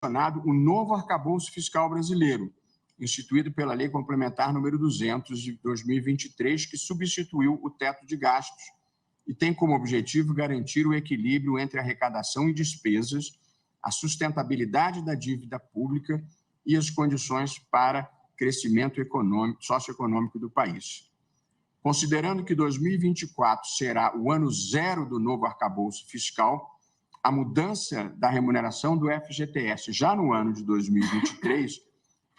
o novo arcabouço fiscal brasileiro, instituído pela Lei Complementar número 200 de 2023, que substituiu o teto de gastos e tem como objetivo garantir o equilíbrio entre arrecadação e despesas, a sustentabilidade da dívida pública e as condições para crescimento socioeconômico do país. Considerando que 2024 será o ano zero do novo arcabouço fiscal, a mudança da remuneração do FGTS já no ano de 2023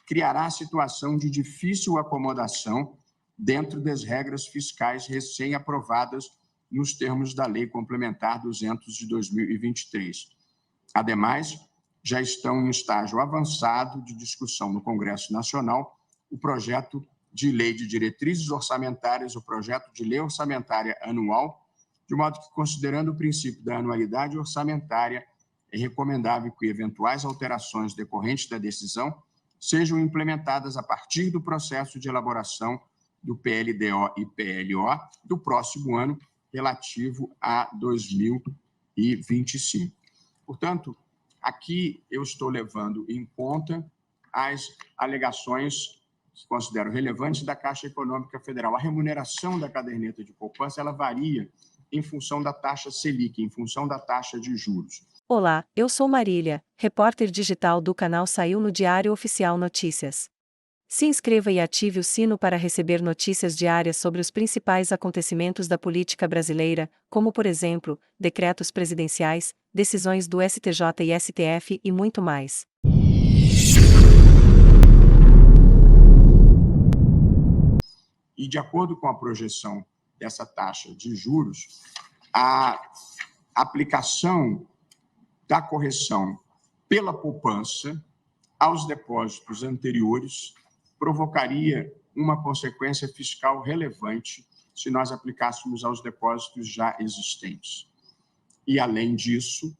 criará situação de difícil acomodação dentro das regras fiscais recém-aprovadas nos termos da Lei Complementar 200 de 2023. Ademais, já estão em estágio avançado de discussão no Congresso Nacional o projeto de lei de diretrizes orçamentárias, o projeto de lei orçamentária anual, de modo que, considerando o princípio da anualidade orçamentária, é recomendável que eventuais alterações decorrentes da decisão sejam implementadas a partir do processo de elaboração do PLDO e PLO do próximo ano, relativo a 2025. Portanto, aqui eu estou levando em conta as alegações que considero relevantes da Caixa Econômica Federal. A remuneração da caderneta de poupança ela varia em função da taxa Selic, em função da taxa de juros. Olá, eu sou Marília, repórter digital do canal Saiu no Diário Oficial Notícias. Se inscreva e ative o sino para receber notícias diárias sobre os principais acontecimentos da política brasileira, como, por exemplo, decretos presidenciais, decisões do STJ e STF e muito mais. E, de acordo com a projeção dessa taxa de juros, a aplicação da correção pela poupança aos depósitos anteriores provocaria uma consequência fiscal relevante se nós aplicássemos aos depósitos já existentes. E, além disso,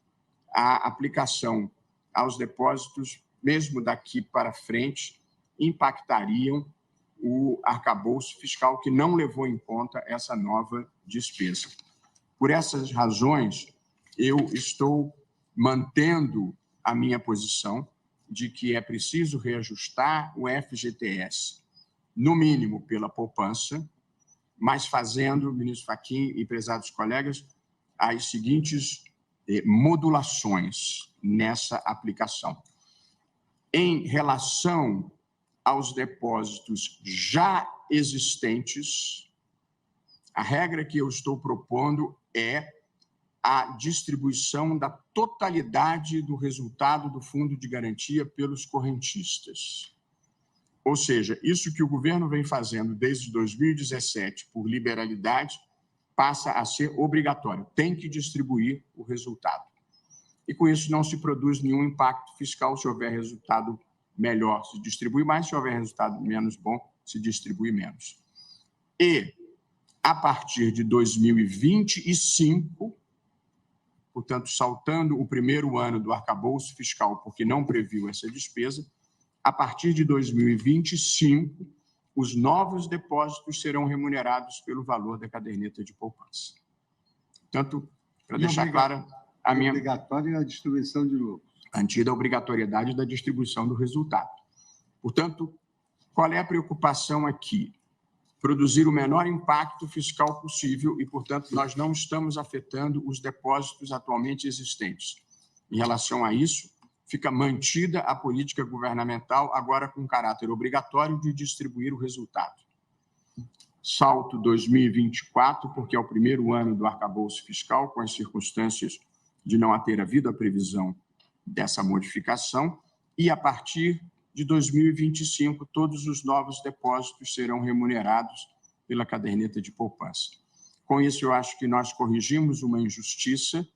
a aplicação aos depósitos, mesmo daqui para frente, impactariam o arcabouço fiscal que não levou em conta essa nova despesa. Por essas razões, eu estou mantendo a minha posição de que é preciso reajustar o FGTS, no mínimo pela poupança, mas fazendo, ministro Fachin e prezados colegas, as seguintes modulações nessa aplicação. Em relação aos depósitos já existentes, a regra que eu estou propondo é a distribuição da totalidade do resultado do fundo de garantia pelos correntistas. Ou seja, isso que o governo vem fazendo desde 2017 por liberalidade passa a ser obrigatório, tem que distribuir o resultado. E com isso não se produz nenhum impacto fiscal. Se houver resultado melhor, se distribui mais; se houver resultado menos bom, se distribui menos. E, a partir de 2025, portanto, saltando o primeiro ano do arcabouço fiscal, porque não previu essa despesa, a partir de 2025, os novos depósitos serão remunerados pelo valor da caderneta de poupança. Portanto, para deixar clara a minha... Obrigatória a distribuição de lucros. Mantida a obrigatoriedade da distribuição do resultado. Portanto, qual é a preocupação aqui? Produzir o menor impacto fiscal possível e, portanto, nós não estamos afetando os depósitos atualmente existentes. Em relação a isso, fica mantida a política governamental, agora com caráter obrigatório de distribuir o resultado. Salto 2024, porque é o primeiro ano do arcabouço fiscal, com as circunstâncias de não ter havido a previsão dessa modificação, e a partir de 2025, todos os novos depósitos serão remunerados pela caderneta de poupança. Com isso, eu acho que nós corrigimos uma injustiça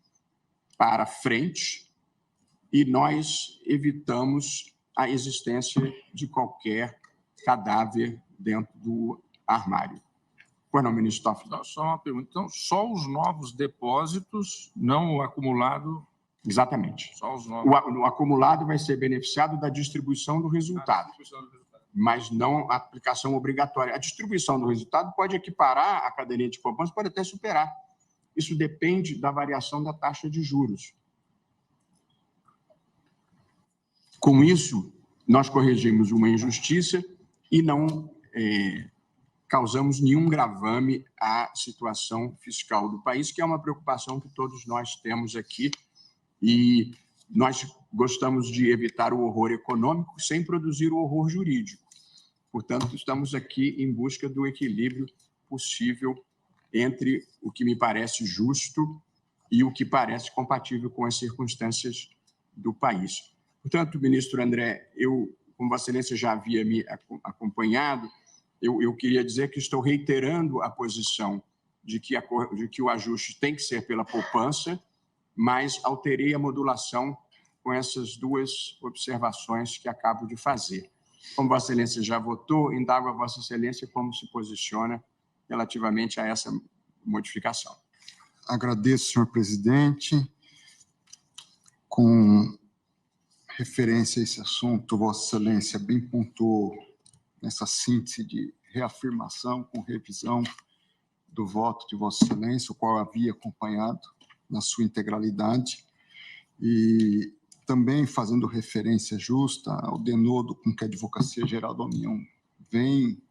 para frente e nós evitamos a existência de qualquer cadáver dentro do armário. Pois não, ministro Toffoli? Só uma pergunta. Então, só os novos depósitos, não o acumulado? Exatamente. Só os novos. O acumulado vai ser beneficiado da distribuição do resultado, mas não a aplicação obrigatória. A distribuição do resultado pode equiparar a caderneta de poupança, pode até superar. Isso depende da variação da taxa de juros. Com isso, nós corrigimos uma injustiça e não causamos nenhum gravame à situação fiscal do país, que é uma preocupação que todos nós temos aqui, e nós gostamos de evitar o horror econômico sem produzir o horror jurídico. Portanto, estamos aqui em busca do equilíbrio possível entre o que me parece justo e o que parece compatível com as circunstâncias do país. Portanto, ministro André, como Vossa Excelência já havia me acompanhado, eu queria dizer que estou reiterando a posição de que o ajuste tem que ser pela poupança, mas alterei a modulação com essas duas observações que acabo de fazer. Como Vossa Excelência já votou, indago a Vossa Excelência como se posiciona relativamente a essa modificação. Agradeço, senhor presidente. Com referência a esse assunto, Vossa Excelência bem pontuou nessa síntese de reafirmação com revisão do voto de Vossa Excelência, o qual havia acompanhado na sua integralidade, e também fazendo referência justa ao denodo com que a Advocacia Geral da União vem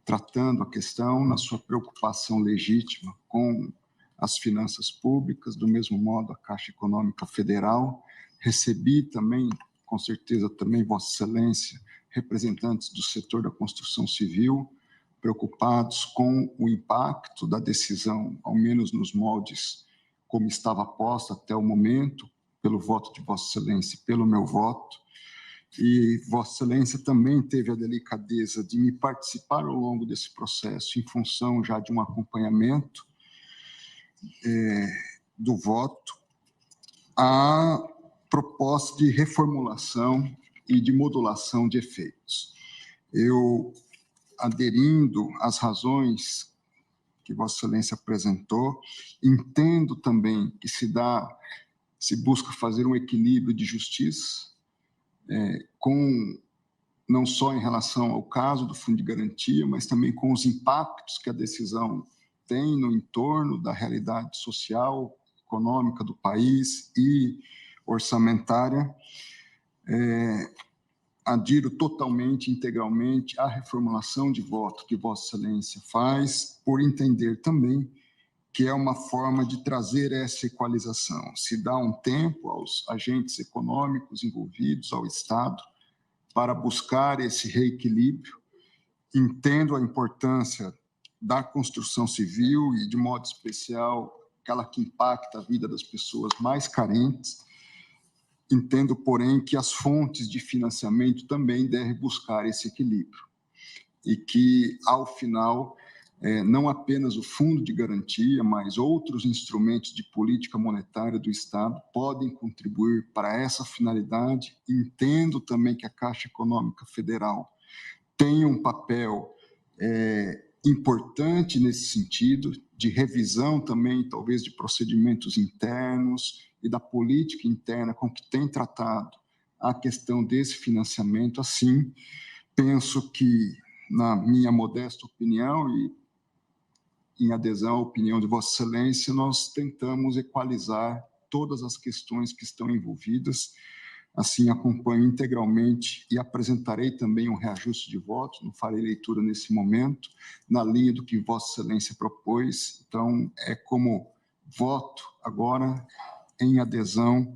tratando a questão na sua preocupação legítima com as finanças públicas, do mesmo modo a Caixa Econômica Federal. Recebi também, com certeza também Vossa Excelência, representantes do setor da construção civil, preocupados com o impacto da decisão, ao menos nos moldes como estava posta até o momento, pelo voto de Vossa Excelência e pelo meu voto. E Vossa Excelência também teve a delicadeza de me participar ao longo desse processo, em função já de um acompanhamento do voto, a proposta de reformulação e de modulação de efeitos. Eu, aderindo às razões que Vossa Excelência apresentou, entendo também que se busca fazer um equilíbrio de justiça, não só em relação ao caso do Fundo de Garantia, mas também com os impactos que a decisão tem no entorno da realidade social, econômica do país e orçamentária. Adiro totalmente, integralmente à reformulação de voto que Vossa Excelência faz, por entender também que é uma forma de trazer essa equalização. Se dá um tempo aos agentes econômicos envolvidos, ao Estado, para buscar esse reequilíbrio. Entendo a importância da construção civil e, de modo especial, aquela que impacta a vida das pessoas mais carentes. Entendo, porém, que as fontes de financiamento também devem buscar esse equilíbrio e que, ao final, não apenas o Fundo de Garantia, mas outros instrumentos de política monetária do Estado podem contribuir para essa finalidade. Entendo também que a Caixa Econômica Federal tem um papel importante nesse sentido, de revisão também, talvez, de procedimentos internos e da política interna com que tem tratado a questão desse financiamento. Assim, penso que, na minha modesta opinião e em adesão à opinião de Vossa Excelência, nós tentamos equalizar todas as questões que estão envolvidas. Assim, acompanho integralmente e apresentarei também um reajuste de votos, não farei leitura nesse momento, na linha do que Vossa Excelência propôs. Então, como voto agora em adesão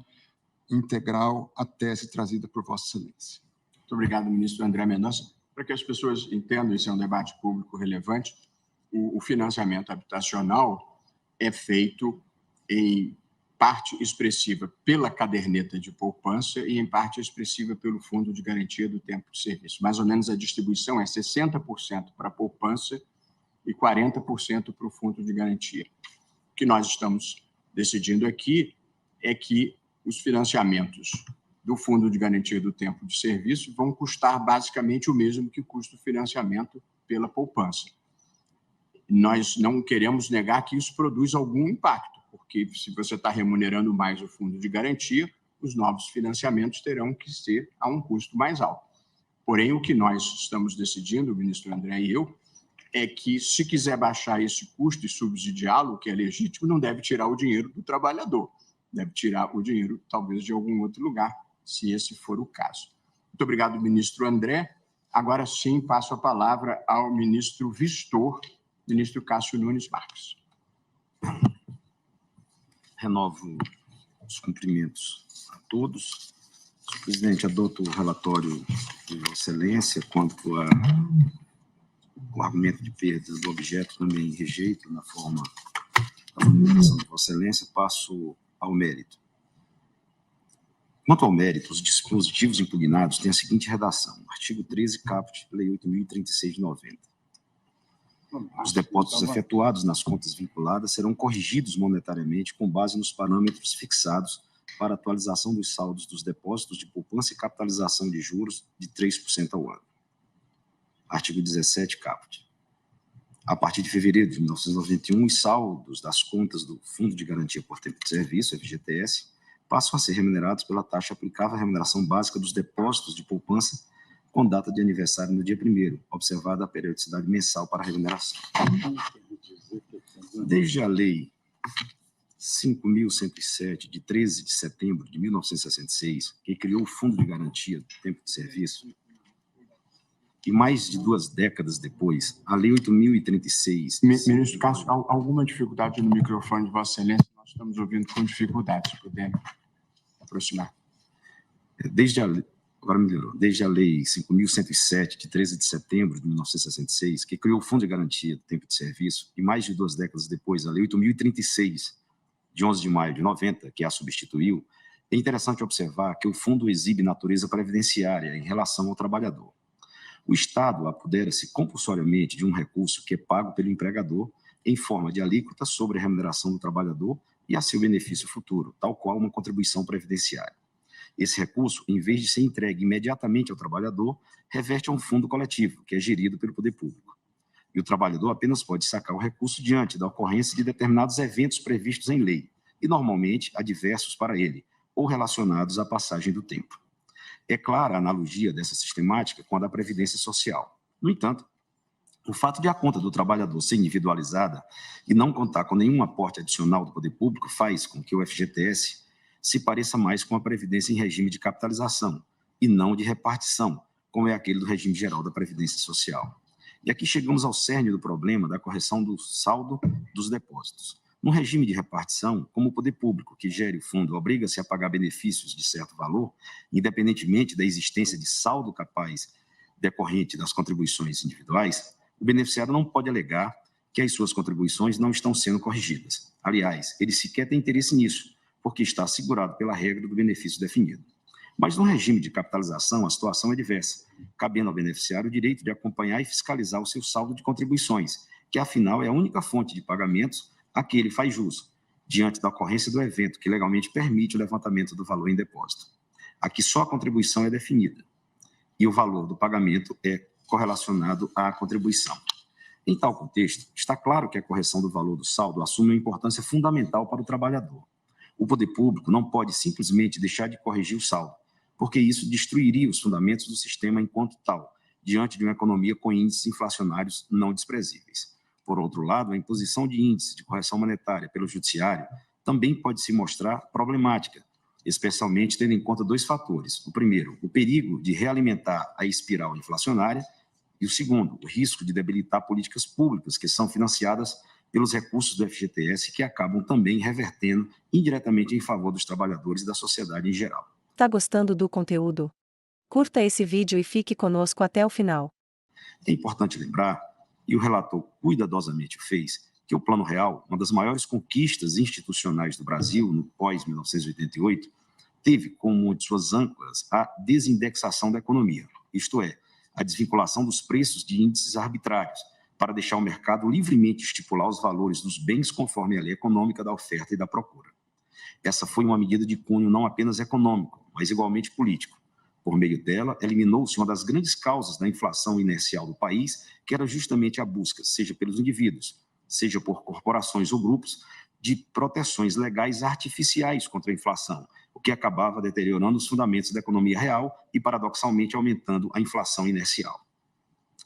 integral à tese trazida por Vossa Excelência. Muito obrigado, ministro André Mendonça. Para que as pessoas entendam, esse é um debate público relevante, o financiamento habitacional é feito em parte expressiva pela caderneta de poupança e em parte expressiva pelo Fundo de Garantia do Tempo de Serviço. Mais ou menos a distribuição é 60% para a poupança e 40% para o Fundo de Garantia. O que nós estamos decidindo aqui é que os financiamentos do Fundo de Garantia do Tempo de Serviço vão custar basicamente o mesmo que custa o financiamento pela poupança. Nós não queremos negar que isso produz algum impacto, porque se você está remunerando mais o Fundo de Garantia, os novos financiamentos terão que ser a um custo mais alto. Porém, o que nós estamos decidindo, o ministro André e eu, é que, se quiser baixar esse custo e subsidiá-lo, que é legítimo, não deve tirar o dinheiro do trabalhador, deve tirar o dinheiro, talvez, de algum outro lugar, se esse for o caso. Muito obrigado, ministro André. Agora sim, passo a palavra ao ministro Vistor, ministro Cássio Nunes Marques. Renovo os cumprimentos a todos. Senhor presidente, adoto o relatório de Vossa Excelência quanto ao argumento de perda do objeto, também rejeito na forma da formulação de Vossa Excelência. Passo ao mérito. Quanto ao mérito, os dispositivos impugnados têm a seguinte redação: artigo 13, caput, Lei 8.036 de 90. Os depósitos efetuados nas contas vinculadas serão corrigidos monetariamente com base nos parâmetros fixados para atualização dos saldos dos depósitos de poupança e capitalização de juros de 3% ao ano. Artigo 17, caput. A partir de fevereiro de 1991, os saldos das contas do Fundo de Garantia por Tempo de Serviço, FGTS, passam a ser remunerados pela taxa aplicável à remuneração básica dos depósitos de poupança com data de aniversário no dia 1º, observada a periodicidade mensal para a remuneração. Desde a Lei 5.107, de 13 de setembro de 1966, que criou o Fundo de Garantia do Tempo de Serviço, e mais de 2 décadas depois, a Lei 8.036... Ministro Cássio, alguma dificuldade no microfone de Vossa Excelência? Nós estamos ouvindo com dificuldade, se puder aproximar. Agora melhorou. Desde a Lei 5.107, de 13 de setembro de 1966, que criou o Fundo de Garantia do Tempo de Serviço, e mais de 2 décadas depois, a Lei 8.036, de 11 de maio de 90, que a substituiu, é interessante observar que o fundo exibe natureza previdenciária em relação ao trabalhador. O Estado apodera-se compulsoriamente de um recurso que é pago pelo empregador em forma de alíquota sobre a remuneração do trabalhador e a seu benefício futuro, tal qual uma contribuição previdenciária. Esse recurso, em vez de ser entregue imediatamente ao trabalhador, reverte a um fundo coletivo, que é gerido pelo poder público. E o trabalhador apenas pode sacar o recurso diante da ocorrência de determinados eventos previstos em lei, e normalmente adversos para ele, ou relacionados à passagem do tempo. É clara a analogia dessa sistemática com a da Previdência Social. No entanto, o fato de a conta do trabalhador ser individualizada e não contar com nenhum aporte adicional do poder público faz com que o FGTS se pareça mais com a Previdência em regime de capitalização e não de repartição, como é aquele do regime geral da Previdência Social. E aqui chegamos ao cerne do problema da correção do saldo dos depósitos. No regime de repartição, como o poder público que gere o fundo obriga-se a pagar benefícios de certo valor, independentemente da existência de saldo capaz decorrente das contribuições individuais, o beneficiário não pode alegar que as suas contribuições não estão sendo corrigidas. Aliás, ele sequer tem interesse nisso, porque está assegurado pela regra do benefício definido. Mas no regime de capitalização, a situação é diversa, cabendo ao beneficiário o direito de acompanhar e fiscalizar o seu saldo de contribuições, que afinal é a única fonte de pagamentos a que ele faz jus, diante da ocorrência do evento que legalmente permite o levantamento do valor em depósito. Aqui só a contribuição é definida e o valor do pagamento é correlacionado à contribuição. Em tal contexto, está claro que a correção do valor do saldo assume uma importância fundamental para o trabalhador. O poder público não pode simplesmente deixar de corrigir o saldo, porque isso destruiria os fundamentos do sistema enquanto tal, diante de uma economia com índices inflacionários não desprezíveis. Por outro lado, a imposição de índices de correção monetária pelo judiciário também pode se mostrar problemática, especialmente tendo em conta 2 fatores. O primeiro, o perigo de realimentar a espiral inflacionária, e o segundo, o risco de debilitar políticas públicas que são financiadas pelos recursos do FGTS, que acabam também revertendo indiretamente em favor dos trabalhadores e da sociedade em geral. Tá gostando do conteúdo? Curta esse vídeo e fique conosco até o final. É importante lembrar, e o relator cuidadosamente o fez, que o Plano Real, uma das maiores conquistas institucionais do Brasil no pós-1988, teve como uma de suas âncoras a desindexação da economia, isto é, a desvinculação dos preços de índices arbitrários, para deixar o mercado livremente estipular os valores dos bens conforme a lei econômica da oferta e da procura. Essa foi uma medida de cunho não apenas econômico, mas igualmente político. Por meio dela, eliminou-se uma das grandes causas da inflação inercial do país, que era justamente a busca, seja pelos indivíduos, seja por corporações ou grupos, de proteções legais artificiais contra a inflação, o que acabava deteriorando os fundamentos da economia real e, paradoxalmente, aumentando a inflação inercial.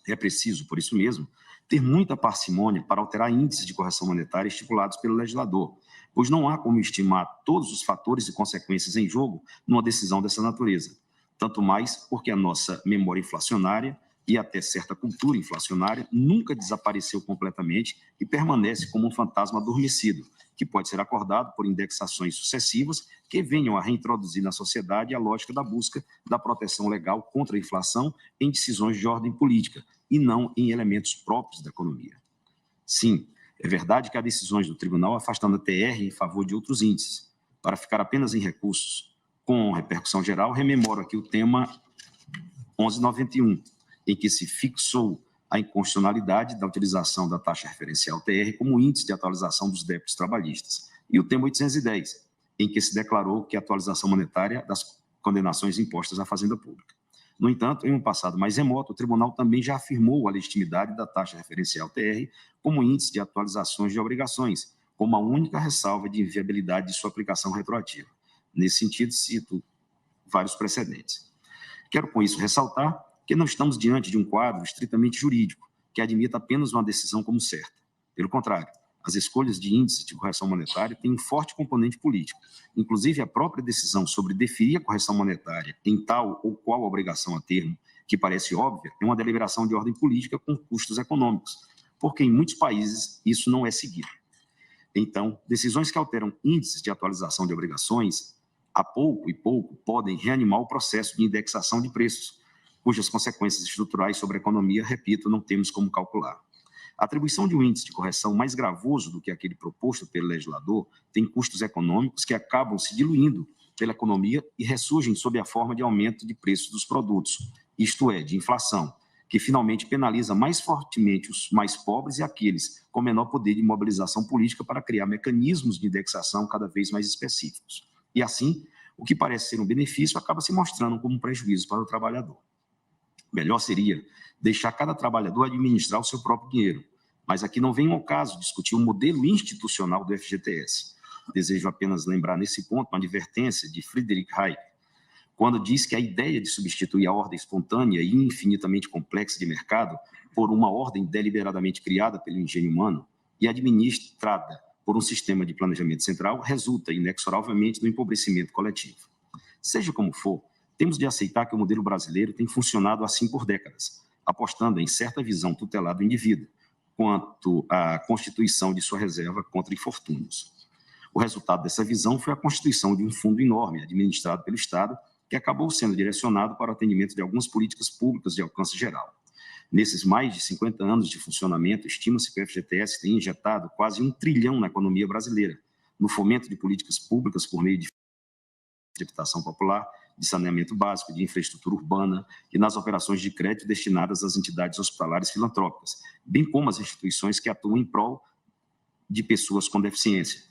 É preciso, por isso mesmo, ter muita parcimônia para alterar índices de correção monetária estipulados pelo legislador, pois não há como estimar todos os fatores e consequências em jogo numa decisão dessa natureza. Tanto mais porque a nossa memória inflacionária e até certa cultura inflacionária nunca desapareceu completamente e permanece como um fantasma adormecido, que pode ser acordado por indexações sucessivas que venham a reintroduzir na sociedade a lógica da busca da proteção legal contra a inflação em decisões de ordem política e não em elementos próprios da economia. Sim, é verdade que há decisões do tribunal afastando a TR em favor de outros índices. Para ficar apenas em recursos com repercussão geral, rememoro aqui o tema 1191, em que se fixou a inconstitucionalidade da utilização da taxa referencial TR como índice de atualização dos débitos trabalhistas, e o tema 810, em que se declarou que a atualização monetária das condenações impostas à Fazenda Pública. No entanto, em um passado mais remoto, o tribunal também já afirmou a legitimidade da taxa referencial TR como índice de atualizações de obrigações, com uma única ressalva de inviabilidade de sua aplicação retroativa. Nesse sentido, cito vários precedentes. Quero, com isso, ressaltar que não estamos diante de um quadro estritamente jurídico, que admita apenas uma decisão como certa. Pelo contrário, as escolhas de índices de correção monetária têm um forte componente político. Inclusive, a própria decisão sobre deferir a correção monetária em tal ou qual obrigação a termo, que parece óbvia, é uma deliberação de ordem política com custos econômicos, porque em muitos países isso não é seguido. Então, decisões que alteram índices de atualização de obrigações, a pouco e pouco, podem reanimar o processo de indexação de preços, cujas consequências estruturais sobre a economia, repito, não temos como calcular. A atribuição de um índice de correção mais gravoso do que aquele proposto pelo legislador tem custos econômicos que acabam se diluindo pela economia e ressurgem sob a forma de aumento de preços dos produtos, isto é, de inflação, que finalmente penaliza mais fortemente os mais pobres e aqueles com menor poder de mobilização política para criar mecanismos de indexação cada vez mais específicos. E assim, o que parece ser um benefício acaba se mostrando como um prejuízo para o trabalhador. Melhor seria deixar cada trabalhador administrar o seu próprio dinheiro, mas aqui não vem ao caso discutir o modelo institucional do FGTS. Desejo apenas lembrar nesse ponto uma advertência de Friedrich Hayek, quando diz que a ideia de substituir a ordem espontânea e infinitamente complexa de mercado por uma ordem deliberadamente criada pelo engenho humano e administrada por um sistema de planejamento central resulta inexoravelmente no empobrecimento coletivo. Seja como for, temos de aceitar que o modelo brasileiro tem funcionado assim por décadas, apostando em certa visão tutelada do indivíduo, quanto à constituição de sua reserva contra infortúnios. O resultado dessa visão foi a constituição de um fundo enorme, administrado pelo Estado, que acabou sendo direcionado para o atendimento de algumas políticas públicas de alcance geral. Nesses mais de 50 anos de funcionamento, estima-se que o FGTS tem injetado quase 1 trilhão na economia brasileira, no fomento de políticas públicas por meio de habitação popular, de saneamento básico, de infraestrutura urbana e nas operações de crédito destinadas às entidades hospitalares filantrópicas, bem como às instituições que atuam em prol de pessoas com deficiência,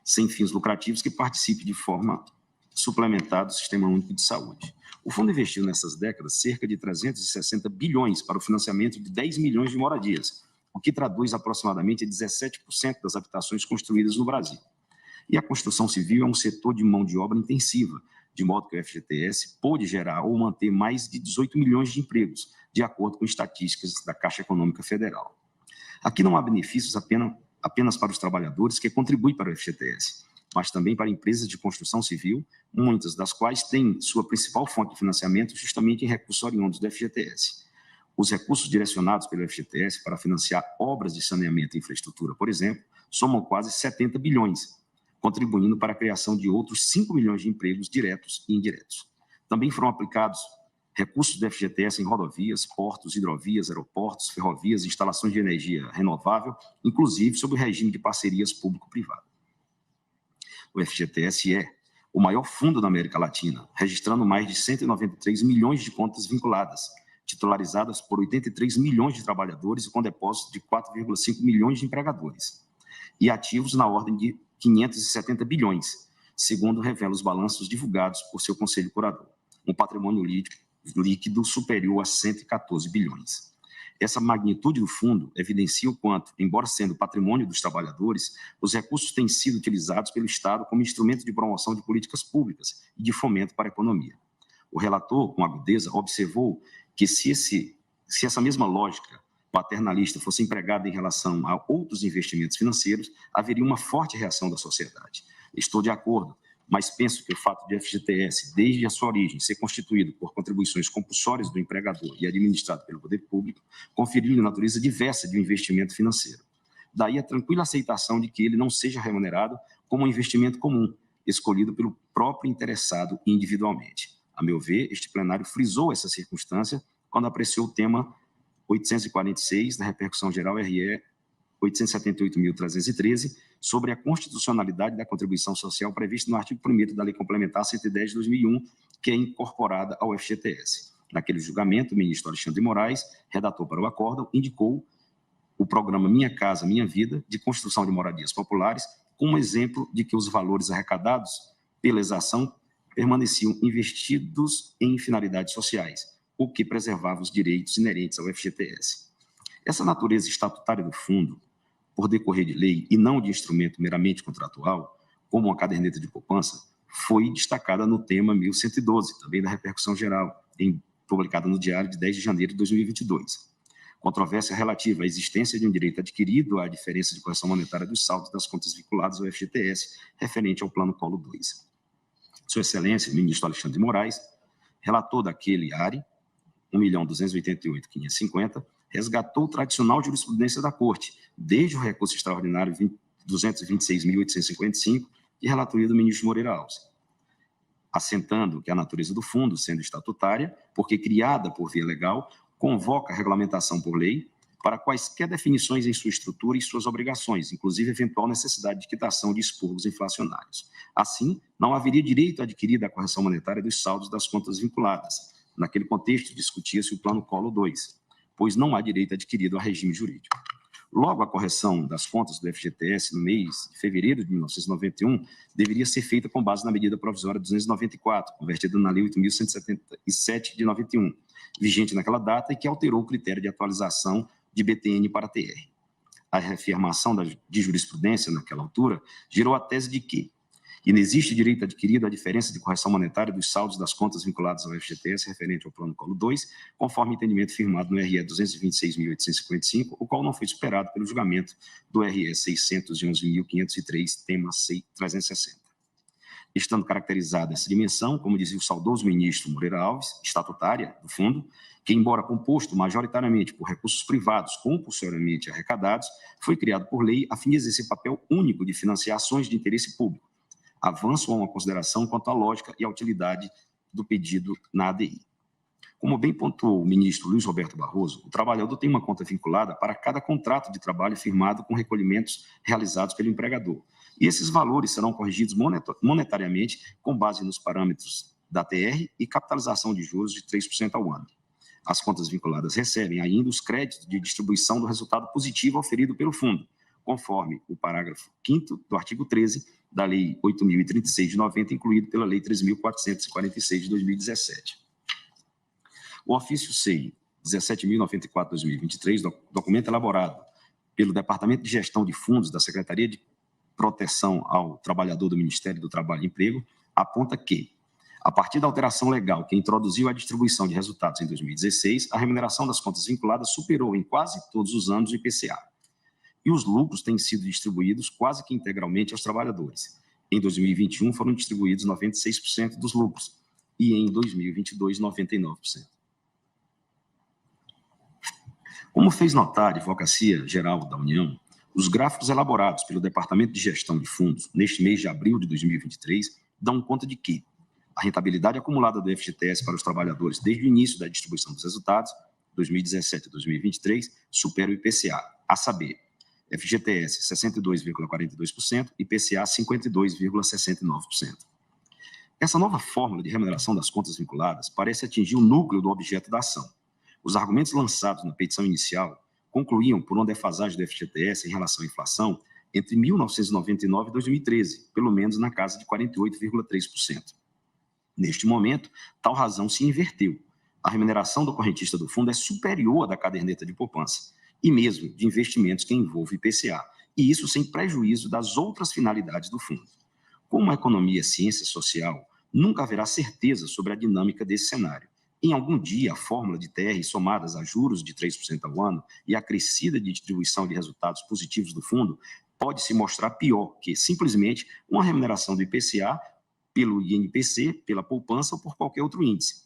sem fins lucrativos, que participem de forma suplementar do Sistema Único de Saúde. O fundo investiu nessas décadas cerca de 360 bilhões para o financiamento de 10 milhões de moradias, o que traduz aproximadamente 17% das habitações construídas no Brasil. E a construção civil é um setor de mão de obra intensiva, de modo que o FGTS pôde gerar ou manter mais de 18 milhões de empregos, de acordo com estatísticas da Caixa Econômica Federal. Aqui não há benefícios apenas para os trabalhadores que contribuem para o FGTS, mas também para empresas de construção civil, muitas das quais têm sua principal fonte de financiamento justamente em recursos oriundos do FGTS. Os recursos direcionados pelo FGTS para financiar obras de saneamento e infraestrutura, por exemplo, somam quase 70 bilhões, contribuindo para a criação de outros 5 milhões de empregos diretos e indiretos. Também foram aplicados recursos do FGTS em rodovias, portos, hidrovias, aeroportos, ferrovias, instalações de energia renovável, inclusive sob o regime de parcerias público-privado. O FGTS é o maior fundo da América Latina, registrando mais de 193 milhões de contas vinculadas, titularizadas por 83 milhões de trabalhadores e com depósitos de 4,5 milhões de empregadores, e ativos na ordem de 570 bilhões, segundo revelam os balanços divulgados por seu conselho curador, um patrimônio líquido superior a 114 bilhões. Essa magnitude do fundo evidencia o quanto, embora sendo patrimônio dos trabalhadores, os recursos têm sido utilizados pelo Estado como instrumento de promoção de políticas públicas e de fomento para a economia. O relator, com agudeza, observou que se essa mesma lógica paternalista fosse empregada em relação a outros investimentos financeiros, haveria uma forte reação da sociedade. Estou de acordo, mas penso que o fato de FGTS, desde a sua origem, ser constituído por contribuições compulsórias do empregador e administrado pelo poder público, conferiu-lhe natureza diversa de um investimento financeiro. Daí a tranquila aceitação de que ele não seja remunerado como um investimento comum, escolhido pelo próprio interessado individualmente. A meu ver, este plenário frisou essa circunstância quando apreciou o tema 846 da repercussão geral RE 878.313 sobre a constitucionalidade da contribuição social prevista no artigo 1º da Lei Complementar 110 de 2001, que é incorporada ao FGTS. Naquele julgamento, o ministro Alexandre de Moraes, redator para o acórdão, indicou o programa Minha Casa Minha Vida, de construção de moradias populares, como exemplo de que os valores arrecadados pela exação permaneciam investidos em finalidades sociais, o que preservava os direitos inerentes ao FGTS. Essa natureza estatutária do fundo, por decorrer de lei e não de instrumento meramente contratual, como uma caderneta de poupança, foi destacada no tema 1112, também da repercussão geral, publicada no Diário de 10 de janeiro de 2022. Controvérsia relativa à existência de um direito adquirido à diferença de correção monetária dos saldos das contas vinculadas ao FGTS, referente ao Plano Colo II. Sua Excelência, o ministro Alexandre de Moraes, relator daquele ARE, 1.288.550, resgatou tradicional jurisprudência da Corte, desde o recurso extraordinário 226.855, de relatoria do ministro Moreira Alves, assentando que a natureza do fundo, sendo estatutária, porque criada por via legal, convoca a regulamentação por lei para quaisquer definições em sua estrutura e suas obrigações, inclusive eventual necessidade de quitação de expurgos inflacionários. Assim, não haveria direito adquirido à correção monetária dos saldos das contas vinculadas. Naquele contexto, discutia-se o Plano Colo II, pois não há direito adquirido a regime jurídico. Logo, a correção das contas do FGTS no mês de fevereiro de 1991 deveria ser feita com base na medida provisória 294, convertida na Lei 8.177 de 91, vigente naquela data e que alterou o critério de atualização de BTN para TR. A reafirmação de jurisprudência naquela altura gerou a tese de que inexiste direito adquirido à diferença de correção monetária dos saldos das contas vinculadas ao FGTS referente ao Plano Colo II, conforme entendimento firmado no RE 226.855, o qual não foi superado pelo julgamento do RE 611.503, tema C 360. Estando caracterizada essa dimensão, como dizia o saudoso ministro Moreira Alves, estatutária do fundo, que, embora composto majoritariamente por recursos privados compulsoriamente arrecadados, foi criado por lei a fim de exercer papel único de financiar ações de interesse público. Avanço a uma consideração quanto à lógica e à utilidade do pedido na ADI. Como bem pontuou o ministro Luiz Roberto Barroso, o trabalhador tem uma conta vinculada para cada contrato de trabalho firmado com recolhimentos realizados pelo empregador. E esses valores serão corrigidos monetariamente com base nos parâmetros da TR e capitalização de juros de 3% ao ano. As contas vinculadas recebem ainda os créditos de distribuição do resultado positivo oferido pelo fundo, conforme o parágrafo 5º do artigo 13 da Lei 8.036 de 90, incluído pela Lei 3.446 de 2017. O ofício CEI 17.094/2023, documento elaborado pelo Departamento de Gestão de Fundos da Secretaria de Proteção ao Trabalhador do Ministério do Trabalho e Emprego, aponta que, a partir da alteração legal que introduziu a distribuição de resultados em 2016, a remuneração das contas vinculadas superou em quase todos os anos o IPCA. E os lucros têm sido distribuídos quase que integralmente aos trabalhadores. Em 2021, foram distribuídos 96% dos lucros e em 2022, 99%. Como fez notar a Advocacia Geral da União, os gráficos elaborados pelo Departamento de Gestão de Fundos neste mês de abril de 2023 dão conta de que a rentabilidade acumulada do FGTS para os trabalhadores desde o início da distribuição dos resultados, 2017 a 2023, supera o IPCA, a saber, FGTS 62,42% e IPCA 52,69%. Essa nova fórmula de remuneração das contas vinculadas parece atingir o núcleo do objeto da ação. Os argumentos lançados na petição inicial concluíam por uma defasagem do FGTS em relação à inflação entre 1999 e 2013, pelo menos na casa de 48,3%. Neste momento, tal razão se inverteu. A remuneração do correntista do fundo é superior à da caderneta de poupança, e mesmo de investimentos que envolvem IPCA, e isso sem prejuízo das outras finalidades do fundo. Como a economia é ciência social, nunca haverá certeza sobre a dinâmica desse cenário. em algum dia, a fórmula de TR somadas a juros de 3% ao ano e a crescida de distribuição de resultados positivos do fundo pode se mostrar pior que simplesmente uma remuneração do IPCA pelo INPC, pela poupança ou por qualquer outro índice.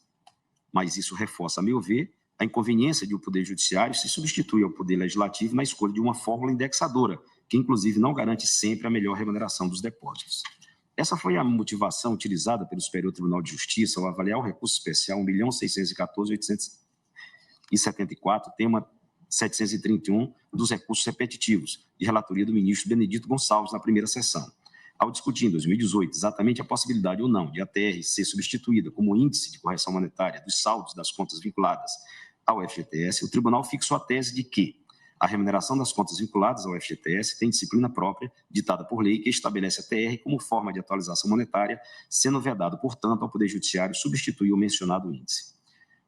Mas isso reforça, a meu ver, a inconveniência de o Poder Judiciário se substituir ao Poder Legislativo na escolha de uma fórmula indexadora, que inclusive não garante sempre a melhor remuneração dos depósitos. Essa foi a motivação utilizada pelo Superior Tribunal de Justiça ao avaliar o recurso especial 1.614.874, tema 731 dos recursos repetitivos, de relatoria do ministro Benedito Gonçalves na primeira sessão. Ao discutir em 2018 exatamente a possibilidade ou não de a TR ser substituída como índice de correção monetária dos saldos das contas vinculadas ao FGTS, o tribunal fixou a tese de que a remuneração das contas vinculadas ao FGTS tem disciplina própria, ditada por lei, que estabelece a TR como forma de atualização monetária, sendo vedado, portanto, ao Poder Judiciário substituir o mencionado índice.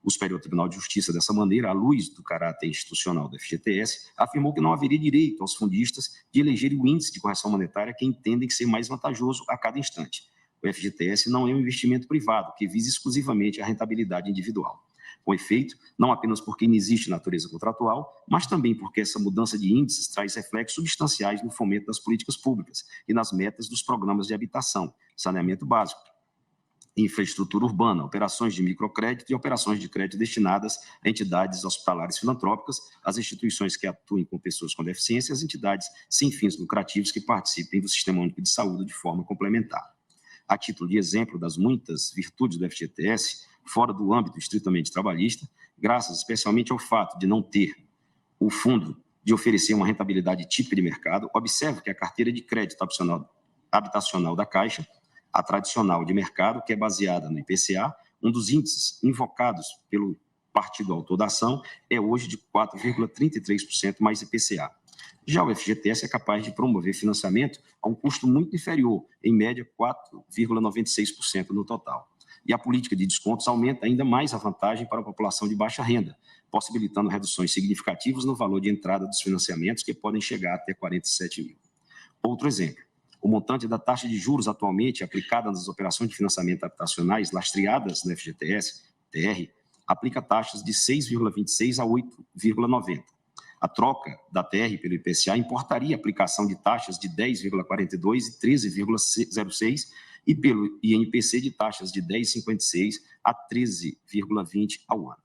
O Superior Tribunal de Justiça, dessa maneira, à luz do caráter institucional do FGTS, afirmou que não haveria direito aos fundistas de elegerem o índice de correção monetária que entendem ser mais vantajoso a cada instante. O FGTS não é um investimento privado que visa exclusivamente a rentabilidade individual. Com efeito, não apenas porque não existe natureza contratual, mas também porque essa mudança de índices traz reflexos substanciais no fomento das políticas públicas e nas metas dos programas de habitação, saneamento básico, infraestrutura urbana, operações de microcrédito e operações de crédito destinadas a entidades hospitalares filantrópicas, as instituições que atuem com pessoas com deficiência e as entidades sem fins lucrativos que participem do Sistema Único de Saúde de forma complementar. A título de exemplo das muitas virtudes do FGTS, fora do âmbito estritamente trabalhista, graças especialmente ao fato de não ter o fundo de oferecer uma rentabilidade típica de mercado, observo que a carteira de crédito habitacional da Caixa, a tradicional de mercado, que é baseada no IPCA, um dos índices invocados pelo partido autor da ação, é hoje de 4,33% mais IPCA. Já o FGTS é capaz de promover financiamento a um custo muito inferior, em média 4,96% no total. E a política de descontos aumenta ainda mais a vantagem para a população de baixa renda, possibilitando reduções significativas no valor de entrada dos financiamentos, que podem chegar até 47 mil. Outro exemplo, o montante da taxa de juros atualmente aplicada nas operações de financiamento habitacionais lastreadas no FGTS, TR, aplica taxas de 6,26 a 8,90. A troca da TR pelo IPCA importaria a aplicação de taxas de 10,42 e 13,06 e pelo INPC de taxas de 10,56 a 13,20 ao ano.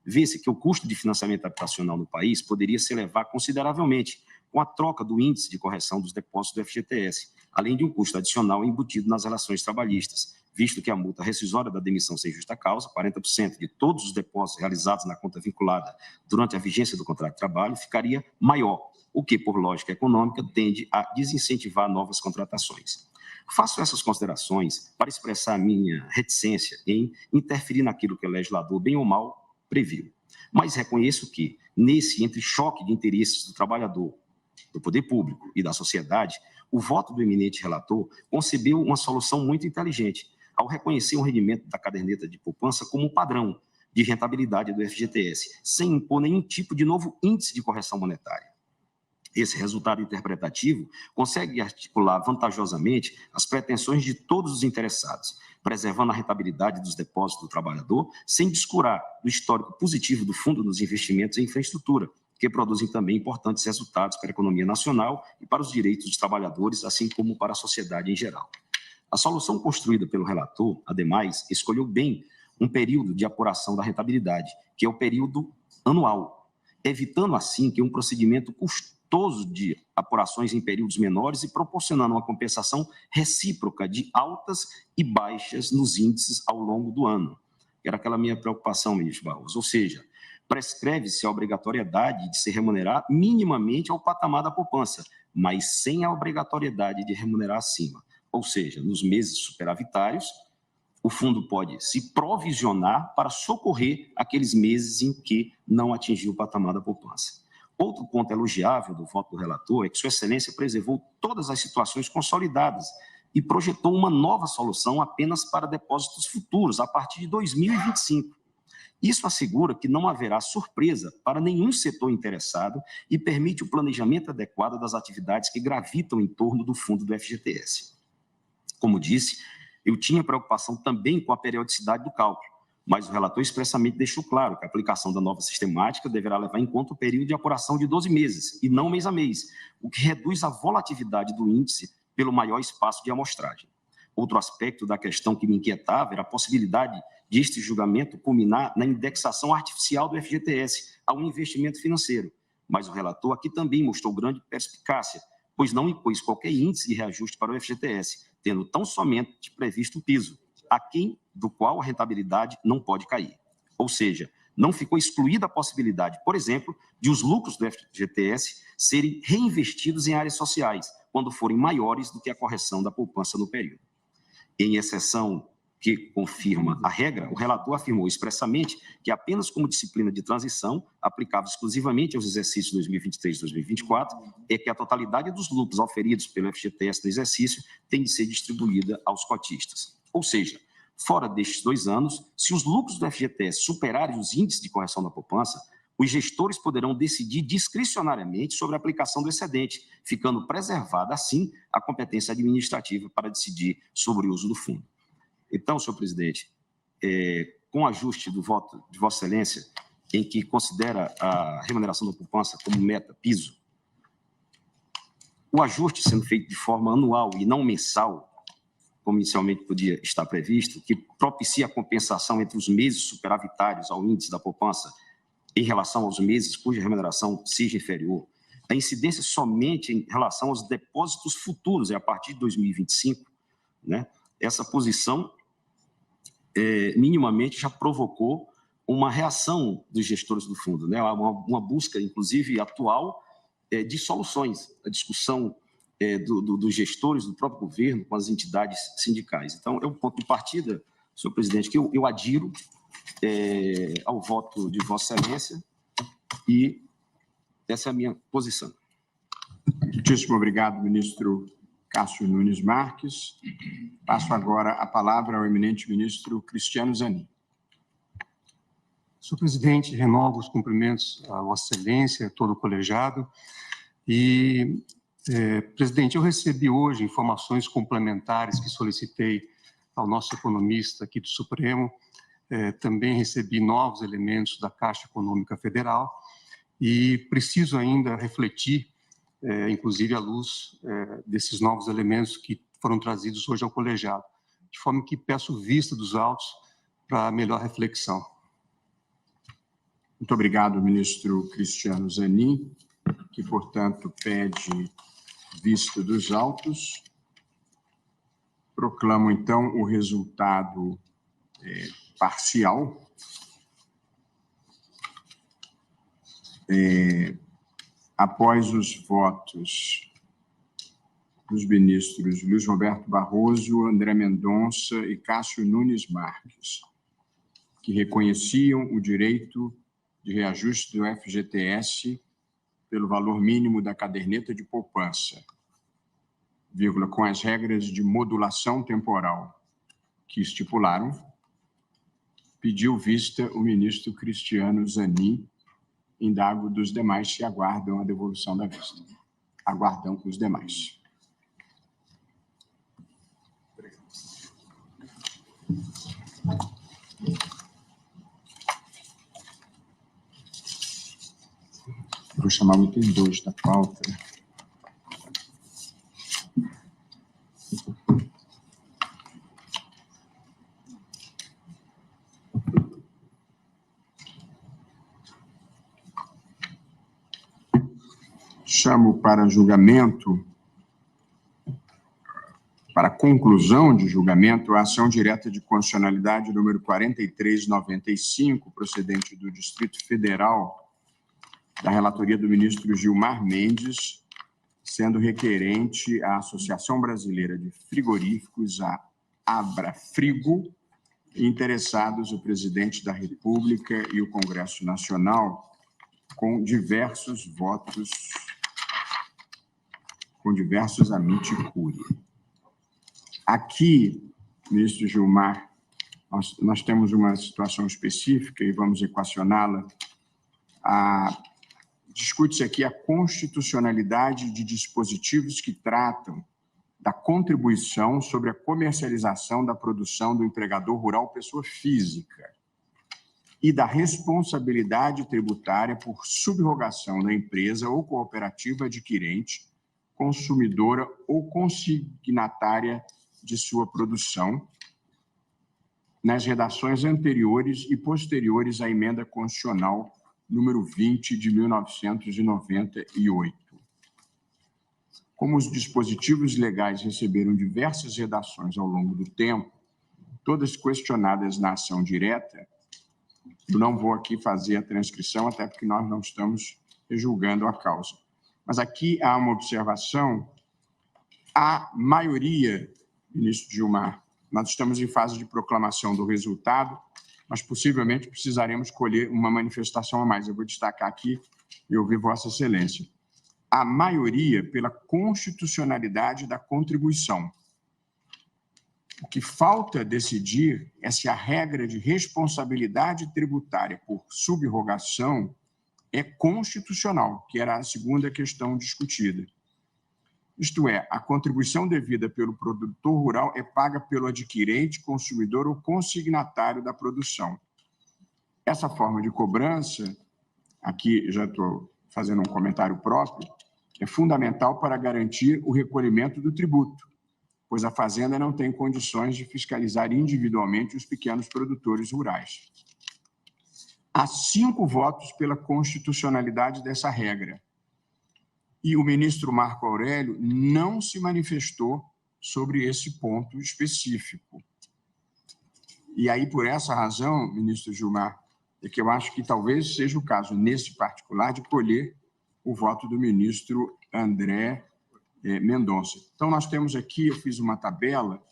Vê-se que o custo de financiamento habitacional no país poderia se elevar consideravelmente com a troca do índice de correção dos depósitos do FGTS, além de um custo adicional embutido nas relações trabalhistas, visto que a multa rescisória da demissão sem justa causa, 40% de todos os depósitos realizados na conta vinculada durante a vigência do contrato de trabalho, ficaria maior, o que, por lógica econômica, tende a desincentivar novas contratações. Faço essas considerações para expressar a minha reticência em interferir naquilo que o legislador, bem ou mal, previu. Mas reconheço que, nesse entrechoque de interesses do trabalhador, do poder público e da sociedade, o voto do eminente relator concebeu uma solução muito inteligente, ao reconhecer o rendimento da caderneta de poupança como um padrão de rentabilidade do FGTS, sem impor nenhum tipo de novo índice de correção monetária. Esse resultado interpretativo consegue articular vantajosamente as pretensões de todos os interessados, preservando a rentabilidade dos depósitos do trabalhador, sem descurar do histórico positivo do Fundo dos Investimentos em Infraestrutura, que produzem também importantes resultados para a economia nacional e para os direitos dos trabalhadores, assim como para a sociedade em geral. A solução construída pelo relator, ademais, escolheu bem um período de apuração da rentabilidade, que é o período anual, evitando assim que um procedimento custoso de apurações em períodos menores e proporcionando uma compensação recíproca de altas e baixas nos índices ao longo do ano. Era aquela minha preocupação, ministro Barroso, ou seja, prescreve-se a obrigatoriedade de se remunerar minimamente ao patamar da poupança, mas sem a obrigatoriedade de remunerar acima. Ou seja, nos meses superavitários, o fundo pode se provisionar para socorrer aqueles meses em que não atingiu o patamar da poupança. Outro ponto elogiável do voto do relator é que Sua Excelência preservou todas as situações consolidadas e projetou uma nova solução apenas para depósitos futuros, a partir de 2025. Isso assegura que não haverá surpresa para nenhum setor interessado e permite o planejamento adequado das atividades que gravitam em torno do fundo do FGTS. Como disse, eu tinha preocupação também com a periodicidade do cálculo, mas o relator expressamente deixou claro que a aplicação da nova sistemática deverá levar em conta o período de apuração de 12 meses, e não mês a mês, o que reduz a volatilidade do índice pelo maior espaço de amostragem. Outro aspecto da questão que me inquietava era a possibilidade de este julgamento culminar na indexação artificial do FGTS ao investimento financeiro, mas o relator aqui também mostrou grande perspicácia, pois não impôs qualquer índice de reajuste para o FGTS, tendo tão somente previsto o piso, aquém do qual a rentabilidade não pode cair. Ou seja, não ficou excluída a possibilidade, por exemplo, de os lucros do FGTS serem reinvestidos em áreas sociais, quando forem maiores do que a correção da poupança no período. Em exceção que confirma a regra, o relator afirmou expressamente que apenas como disciplina de transição, aplicável exclusivamente aos exercícios 2023 e 2024, é que a totalidade dos lucros auferidos pelo FGTS no exercício tem de ser distribuída aos cotistas. Ou seja, fora destes 2 anos, se os lucros do FGTS superarem os índices de correção da poupança, os gestores poderão decidir discricionariamente sobre a aplicação do excedente, ficando preservada, assim, a competência administrativa para decidir sobre o uso do fundo. Então, senhor presidente, com ajuste do voto de Vossa Excelência, em que considera a remuneração da poupança como meta, piso, o ajuste sendo feito de forma anual e não mensal, como inicialmente podia estar previsto, que propicia a compensação entre os meses superavitários ao índice da poupança em relação aos meses cuja remuneração seja inferior, a incidência somente em relação aos depósitos futuros, a partir de 2025, né? Essa posição minimamente já provocou uma reação dos gestores do fundo, né? Uma busca, inclusive, atual de soluções, a discussão dos gestores do próprio governo com as entidades sindicais. Então, é um ponto de partida, senhor presidente, que eu adiro ao voto de Vossa Excelência e essa é a minha posição. Muitíssimo obrigado, ministro Cássio Nunes Marques. Passo agora a palavra ao eminente ministro Cristiano Zanin. Senhor presidente, renovo os cumprimentos a Vossa Excelência, a todo o colegiado. E, presidente, eu recebi hoje informações complementares que solicitei ao nosso economista aqui do Supremo. Também recebi novos elementos da Caixa Econômica Federal e preciso ainda refletir, inclusive à luz desses novos elementos que foram trazidos hoje ao colegiado, de forma que peço vista dos autos para melhor reflexão. Muito obrigado, ministro Cristiano Zanin, que, portanto, pede vista dos autos. Proclamo, então, o resultado parcial. Após os votos dos ministros Luiz Roberto Barroso, André Mendonça e Cássio Nunes Marques, que reconheciam o direito de reajuste do FGTS pelo valor mínimo da caderneta de poupança, com as regras de modulação temporal que estipularam, pediu vista o ministro Cristiano Zanin. Indago dos demais se aguardam a devolução da vista. Aguardam os demais. Vou chamar o item 2 da pauta. Chamo para julgamento, para conclusão de julgamento, a ação direta de constitucionalidade número 4395, procedente do Distrito Federal, da relatoria do ministro Gilmar Mendes, sendo requerente a Associação Brasileira de Frigoríficos, a Abrafrigo, e interessados o presidente da República e o Congresso Nacional, com diversos votos, com diversos amici curiae. Aqui, ministro Gilmar, nós temos uma situação específica e vamos equacioná-la. Discute-se aqui a constitucionalidade de dispositivos que tratam da contribuição sobre a comercialização da produção do empregador rural pessoa física. e da responsabilidade tributária por subrogação da empresa ou cooperativa adquirente, consumidora ou consignatária de sua produção, nas redações anteriores e posteriores à emenda constitucional número 20 de 1998. Como os dispositivos legais receberam diversas redações ao longo do tempo, todas questionadas na ação direta, eu não vou aqui fazer a transcrição, até porque nós não estamos julgando a causa. Mas aqui há uma observação. A maioria, ministro Gilmar, nós estamos em fase de proclamação do resultado, mas possivelmente precisaremos colher uma manifestação a mais. Eu vou destacar aqui e ouvir Vossa Excelência. A maioria pela constitucionalidade da contribuição. O que falta decidir é se a regra de responsabilidade tributária por subrogação é constitucional, que era a segunda questão discutida. Isto é, a contribuição devida pelo produtor rural é paga pelo adquirente, consumidor ou consignatário da produção. Essa forma de cobrança, aqui já estou fazendo um comentário próprio, é fundamental para garantir o recolhimento do tributo, pois a Fazenda não tem condições de fiscalizar individualmente os pequenos produtores rurais. Há 5 votos pela constitucionalidade dessa regra. E o ministro Marco Aurélio não se manifestou sobre esse ponto específico. E aí, por essa razão, ministro Gilmar, é que eu acho que talvez seja o caso, nesse particular, de colher o voto do ministro André Mendonça. Então, nós temos aqui, eu fiz uma tabela,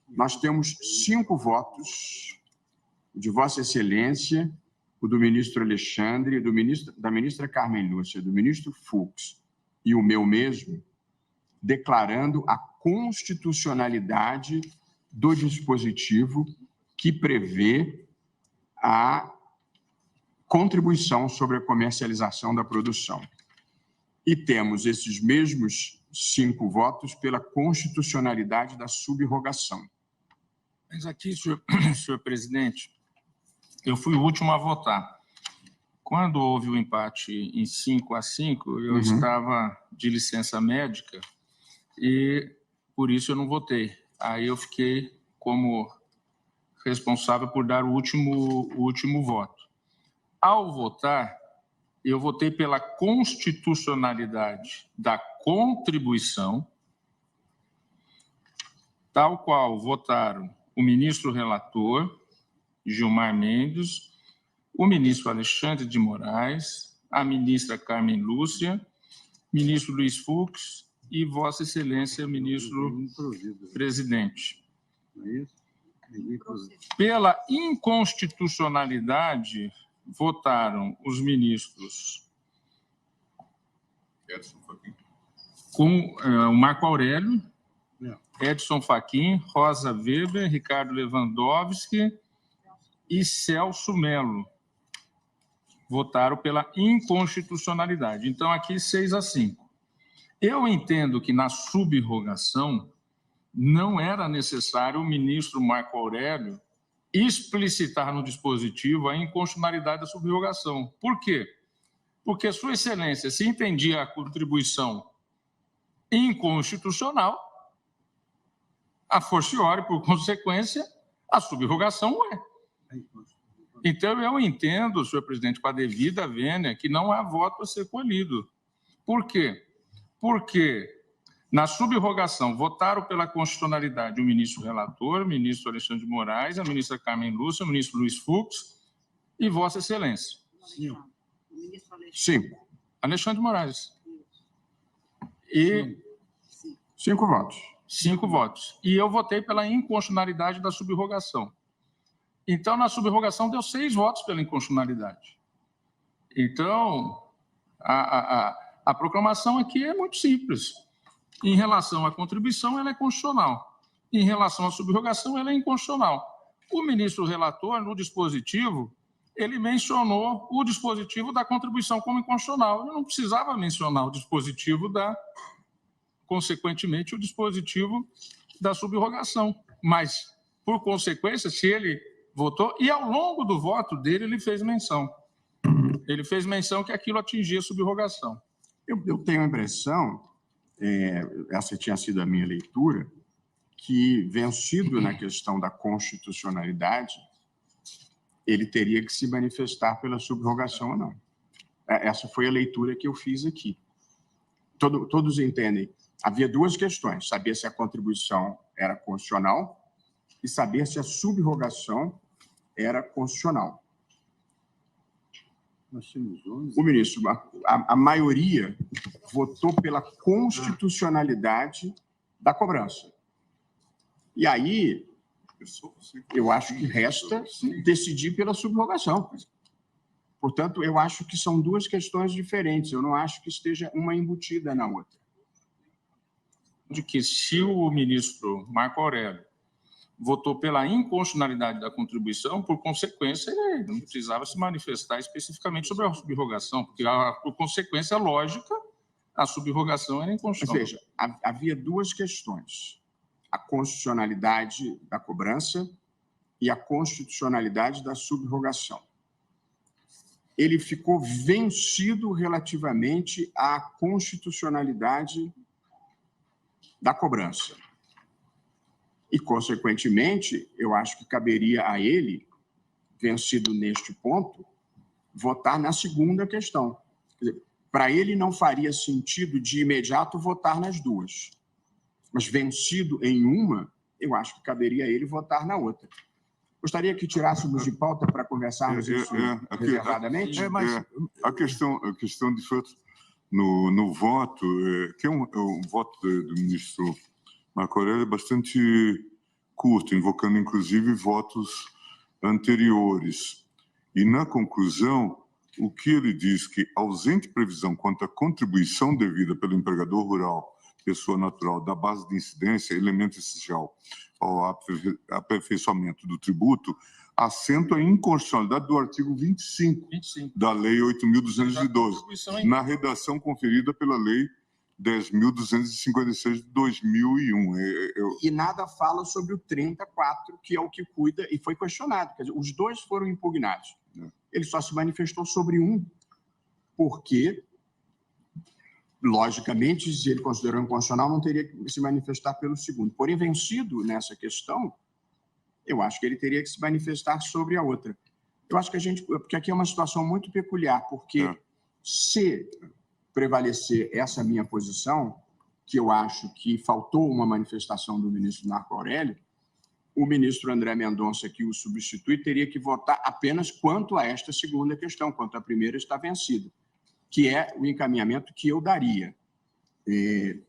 nós temos 5 votos de Vossa Excelência, o do ministro Alexandre, da ministra Carmen Lúcia, do ministro Fux e o meu mesmo, declarando a constitucionalidade do dispositivo que prevê a contribuição sobre a comercialização da produção. E temos esses mesmos 5 votos pela constitucionalidade da subrogação. Mas aqui, senhor presidente, eu fui o último a votar. Quando houve o empate em 5-5, eu estava de licença médica e, por isso, eu não votei. Aí eu fiquei como responsável por dar o último voto. Ao votar, eu votei pela constitucionalidade da contribuição, tal qual votaram o ministro relator, Gilmar Mendes, o ministro Alexandre de Moraes, a ministra Carmen Lúcia, ministro Luiz Fux e Vossa Excelência, ministro presidente. Pela inconstitucionalidade, votaram os ministros o Marco Aurélio, Edson Fachin, Rosa Weber, Ricardo Lewandowski e Celso Melo. Votaram pela inconstitucionalidade. Então, aqui 6-5. Eu entendo que na subrogação não era necessário o ministro Marco Aurélio explicitar no dispositivo a inconstitucionalidade da subrogação. Por quê? Porque Sua Excelência, se entendia a contribuição inconstitucional, a forciori, por consequência, a subrogação é. Então, eu entendo, senhor presidente, com a devida vênia, que não há voto a ser colhido. Por quê? Porque na subrogação votaram pela constitucionalidade o ministro relator, o ministro Alexandre de Moraes, a ministra Carmen Lúcia, o ministro Luiz Fux e Vossa Excelência. 5. Alexandre de Moraes. E 5 votos. 5 votos. E eu votei pela inconstitucionalidade da subrogação. Então, na subrogação, deu 6 votos pela inconstitucionalidade. Então, a proclamação aqui é muito simples. Em relação à contribuição, ela é constitucional. Em relação à subrogação, ela é inconstitucional. O ministro relator, no dispositivo, ele mencionou o dispositivo da contribuição como inconstitucional. Ele não precisava mencionar o dispositivo consequentemente, o dispositivo da subrogação. Mas, por consequência, se ele votou, e ao longo do voto dele ele fez menção. Ele fez menção que aquilo atingia a subrogação. Eu tenho a impressão, essa tinha sido a minha leitura, que, vencido na questão da constitucionalidade, ele teria que se manifestar pela subrogação ou não. Essa foi a leitura que eu fiz aqui. Todos entendem. Havia duas questões: saber se a contribuição era constitucional e saber se a subrogação era constitucional. O ministro, a maioria votou pela constitucionalidade da cobrança. E aí, eu acho que resta decidir pela subrogação. Portanto, eu acho que são duas questões diferentes. Eu não acho que esteja uma embutida na outra. De que, se o ministro Marco Aurélio votou pela inconstitucionalidade da contribuição, por consequência, ele não precisava se manifestar especificamente sobre a subrogação, porque, por consequência lógica, a subrogação era inconstitucional. Mas veja, havia duas questões: a constitucionalidade da cobrança e a constitucionalidade da subrogação. Ele ficou vencido relativamente à constitucionalidade da cobrança. E, consequentemente, eu acho que caberia a ele, vencido neste ponto, votar na segunda questão. Para ele, não faria sentido, de imediato, votar nas duas. Mas, vencido em uma, eu acho que caberia a ele votar na outra. Gostaria que tirássemos de pauta para conversarmos isso reservadamente? A questão, de fato, no voto, que é um voto do ministro Marco Aurélio, é bastante curto, invocando, inclusive, votos anteriores. E, na conclusão, o que ele diz que, ausente previsão quanto à contribuição devida pelo empregador rural, pessoa natural, da base de incidência, elemento essencial ao aperfeiçoamento do tributo, assento a inconstitucionalidade do artigo 25 da Lei 8.212, na redação conferida pela Lei 10.256 de 2001. E nada fala sobre o 34, que é o que cuida, e foi questionado. Quer dizer, os dois foram impugnados. Ele só se manifestou sobre um, porque, logicamente, se ele considerou inconstitucional, não teria que se manifestar pelo segundo. Porém, vencido nessa questão, eu acho que ele teria que se manifestar sobre a outra. Eu acho que porque aqui é uma situação muito peculiar, porque se prevalecer essa minha posição, que eu acho que faltou uma manifestação do ministro Marco Aurélio, o ministro André Mendonça, que o substitui, teria que votar apenas quanto a esta segunda questão, quanto a primeira está vencida, que é o encaminhamento que eu daria.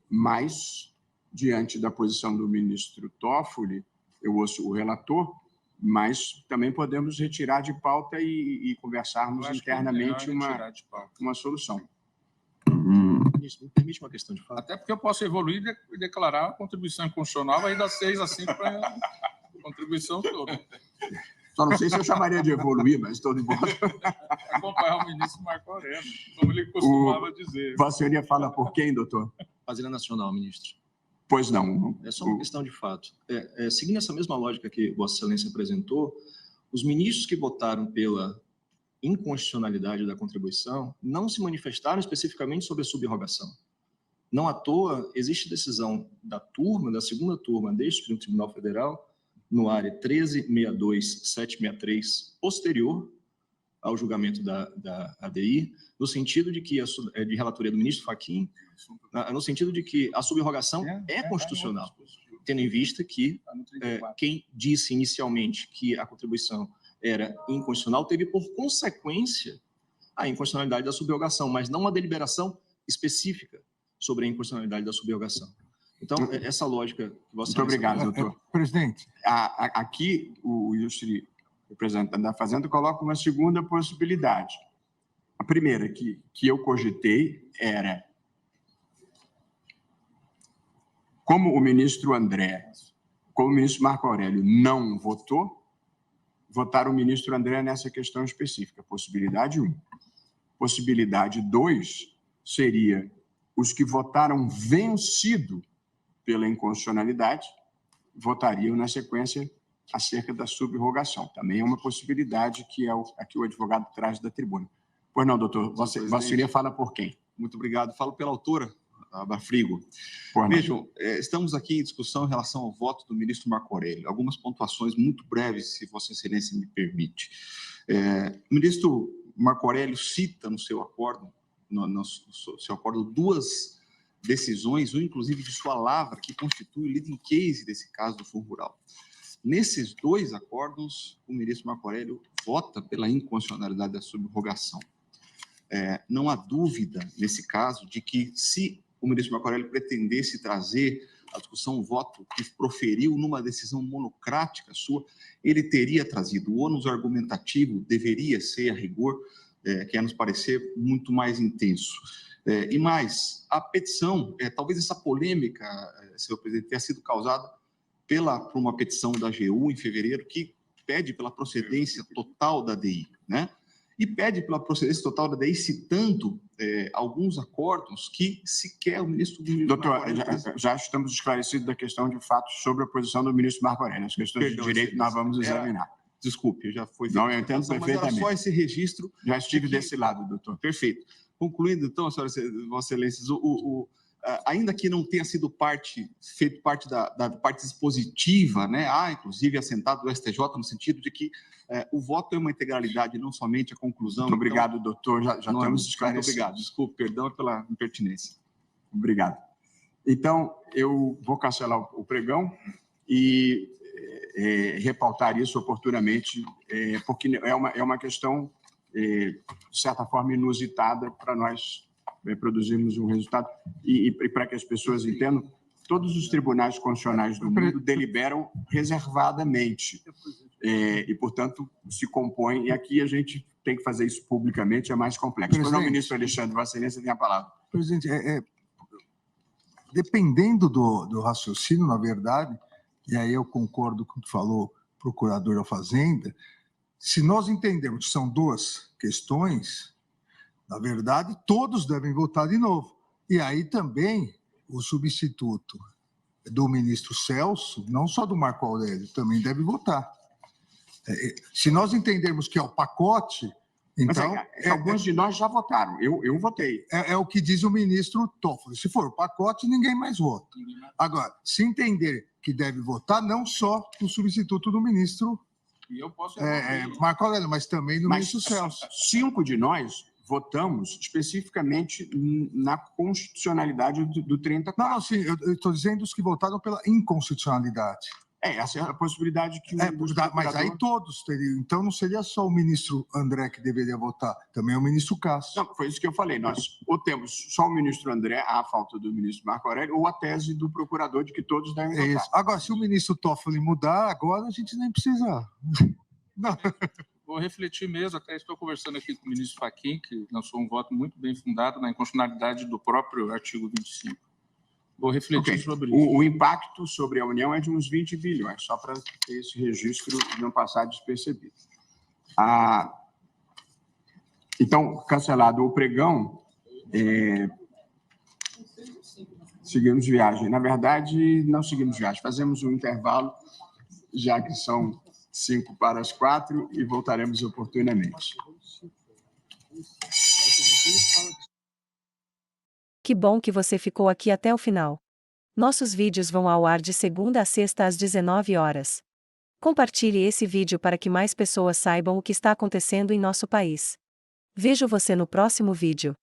Mas, diante da posição do ministro Toffoli, eu ouço o relator, mas também podemos retirar de pauta e conversarmos internamente uma solução. Ministro, me permite uma questão de fato? Até porque eu posso evoluir e declarar a contribuição inconstitucional aí das 6 a 5 para a contribuição toda. Só não sei se eu chamaria de evoluir, mas estou de volta. Acompanhar o ministro Marco Aurélio, como ele costumava dizer. Vossa Senhoria fala por quem, doutor? Fazenda Nacional, ministro. Pois não. É só uma questão de fato. Seguindo essa mesma lógica que Vossa Excelência apresentou, os ministros que votaram pela inconstitucionalidade da contribuição não se manifestaram especificamente sobre a subrogação. Não à toa, existe decisão da segunda turma deste Supremo Tribunal Federal, no área 13.62.763, posterior ao julgamento da ADI, no sentido de que, de relatoria do ministro Fachin, no sentido de que a subrogação é constitucional, tendo em vista que quem disse inicialmente que a contribuição era inconstitucional teve por consequência a inconstitucionalidade da subrogação, mas não uma deliberação específica sobre a inconstitucionalidade da subrogação. Então, essa lógica que você... Muito obrigado, doutor. Presidente. Aqui, o ilustre representante da Fazenda coloca uma segunda possibilidade. A primeira que eu cogitei era, como o ministro Marco Aurélio não votou, votar o ministro André nessa questão específica. Possibilidade 1. Possibilidade 2 seria os que votaram vencido pela inconstitucionalidade, votariam na sequência acerca da subrrogação. Também é uma possibilidade que é a que o advogado traz da tribuna. Pois não, doutor, Vossa Senhoria fala por quem? Muito obrigado. Falo pela autora, a Bafrigo. Por não. Vejam, estamos aqui em discussão em relação ao voto do ministro Marco Aurélio. Algumas pontuações muito breves, se Vossa Excelência me permite. O ministro Marco Aurélio cita no seu acordo, duas decisões, ou inclusive de sua lavra, que constitui o leading case desse caso do Fundo Rural. Nesses dois acordos, o ministro Marco Aurélio vota pela inconstitucionalidade da subrrogação. Não há dúvida, nesse caso, de que se o ministro Marco Aurélio pretendesse trazer a discussão, o voto que proferiu numa decisão monocrática sua, ele teria trazido. O ônus argumentativo deveria ser, a rigor, que é nos parecer muito mais intenso. E mais, a petição, talvez essa polêmica, senhor presidente, tenha sido causada por uma petição da AGU em fevereiro, que pede pela procedência total da DI, né? E pede pela procedência total da DI, citando alguns acordos que sequer o ministro... Doutor, já estamos esclarecidos da questão de fato sobre a posição do ministro Marco Aurélio. As questões de direito nós vamos examinar. Desculpe, já foi... Não, eu entendo perfeitamente. Mas era só esse registro... Já estive desse lado, doutor. Perfeito. Concluindo, então, Vossa Excelência, ainda que não tenha sido feito parte da parte dispositiva, né? Inclusive assentado do STJ, no sentido de que o voto é uma integralidade, não somente a conclusão. Muito obrigado, doutor. Já estamos esclarecidos. Muito obrigado. Desculpe, perdão pela impertinência. Obrigado. Então, eu vou cancelar o pregão e repautar isso oportunamente, porque é uma questão, de certa forma, inusitada para nós produzirmos um resultado. E para que as pessoas entendam, todos os tribunais constitucionais do mundo deliberam reservadamente e, portanto, se compõem. E aqui a gente tem que fazer isso publicamente, é mais complexo. Pois não, ministro Alexandre, Vossa Excelência tem a palavra. Presidente, dependendo do raciocínio, na verdade, e aí eu concordo com o que falou o procurador da Fazenda, se nós entendermos que são duas questões, na verdade, todos devem votar de novo. E aí também o substituto do ministro Celso, não só do Marco Aurélio, também deve votar. Se nós entendermos que é o pacote, então... Mas alguns de nós já votaram, eu votei. É o que diz o ministro Toffoli. Se for o pacote, ninguém mais vota. Agora, se entender que deve votar, não só o substituto do ministro Marco Aurélio, mas também do ministro Celso. 5 de nós votamos especificamente na constitucionalidade do 34. Não, sim, eu estou dizendo os que votaram pela inconstitucionalidade. Essa é a possibilidade que... mas aí todos teriam. Então não seria só o ministro André que deveria votar, também o ministro Cássio. Não, foi isso que eu falei. Nós ou temos só o ministro André, à falta do ministro Marco Aurélio, ou a tese do procurador de que todos devem votar. Isso. Agora, se o ministro Toffoli mudar, agora a gente nem precisa... Não. Vou refletir mesmo, até estou conversando aqui com o ministro Fachin, que lançou um voto muito bem fundado na inconstitucionalidade do próprio artigo 25. Vou refletir sobre isso. O impacto sobre a União é de uns 20 bilhões, só para ter esse registro e não passar despercebido. Então, cancelado o pregão, seguimos viagem. Na verdade, não seguimos viagem, fazemos um intervalo, já que são 5:45, e voltaremos oportunamente. Que bom que você ficou aqui até o final. Nossos vídeos vão ao ar de segunda a sexta às 19 horas. Compartilhe esse vídeo para que mais pessoas saibam o que está acontecendo em nosso país. Vejo você no próximo vídeo.